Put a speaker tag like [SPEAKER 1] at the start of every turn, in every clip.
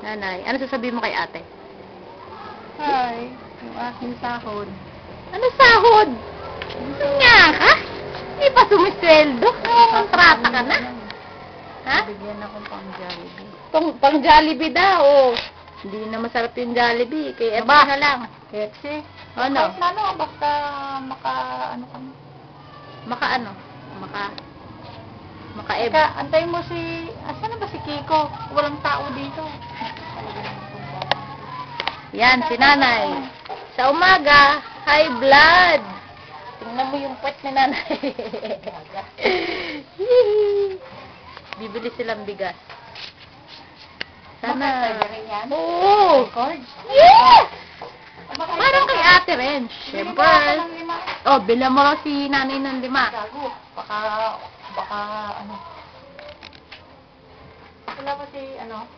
[SPEAKER 1] Nanay, ano sasabihin mo kay ate?
[SPEAKER 2] Hi, yung aking sahod.
[SPEAKER 1] Ano sahod? Nga ka? Hindi pa sumisweldo. Kontrata ka na. Ha?
[SPEAKER 2] Bigyan akong pang Jollibee.
[SPEAKER 1] Pang Jollibee daw. Hindi na masarap yung Jollibee. KFC na lang.
[SPEAKER 2] KFC?
[SPEAKER 1] Ano?
[SPEAKER 2] Kahit na ano, basta ano kami.
[SPEAKER 1] Maka-eb.
[SPEAKER 2] Teka, antay mo si... Asan na ba si Kiko? Walang tao dito.
[SPEAKER 1] Yan, si nanay. Sa umaga, high blood. Tingnan mo yung puwet ni nanay. Bibili silang bigas. Sana. Oo. Yes! Parang kay ate rin. Siyempre. Oh, bilang mo si nanay ng 5.
[SPEAKER 2] Baka ano. Wala ba si ano?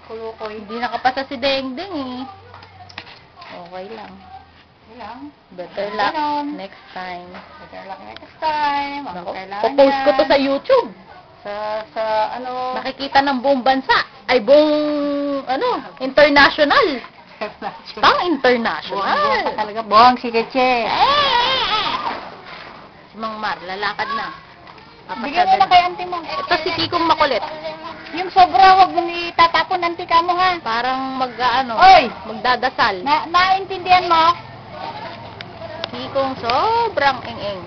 [SPEAKER 2] Kulukoy.
[SPEAKER 1] Hindi nakapasa si Dengdeng eh. Okay lang.
[SPEAKER 2] Lang.
[SPEAKER 1] Better luck
[SPEAKER 2] Ganon.
[SPEAKER 1] next time.
[SPEAKER 2] Better luck next time. Ang
[SPEAKER 1] Naku,
[SPEAKER 2] kailangan
[SPEAKER 1] popost ko to
[SPEAKER 2] yan.
[SPEAKER 1] sa YouTube.
[SPEAKER 2] Sa ano.
[SPEAKER 1] Nakikita ng buong bansa. Ay, buong, international. Pang international.
[SPEAKER 2] Buwang ka talaga. Buwang si Keche.
[SPEAKER 1] Si Mang Mar, lalakad na.
[SPEAKER 2] Bigyan mo na kay auntie mo.
[SPEAKER 1] Ito si Kikong makulit.
[SPEAKER 2] Yung sobra, huwag mong itatapon, auntie ka mo ha.
[SPEAKER 1] Parang
[SPEAKER 2] Oy!
[SPEAKER 1] magdadasal.
[SPEAKER 2] Naintindihan mo?
[SPEAKER 1] Kikong sobrang ing-ing.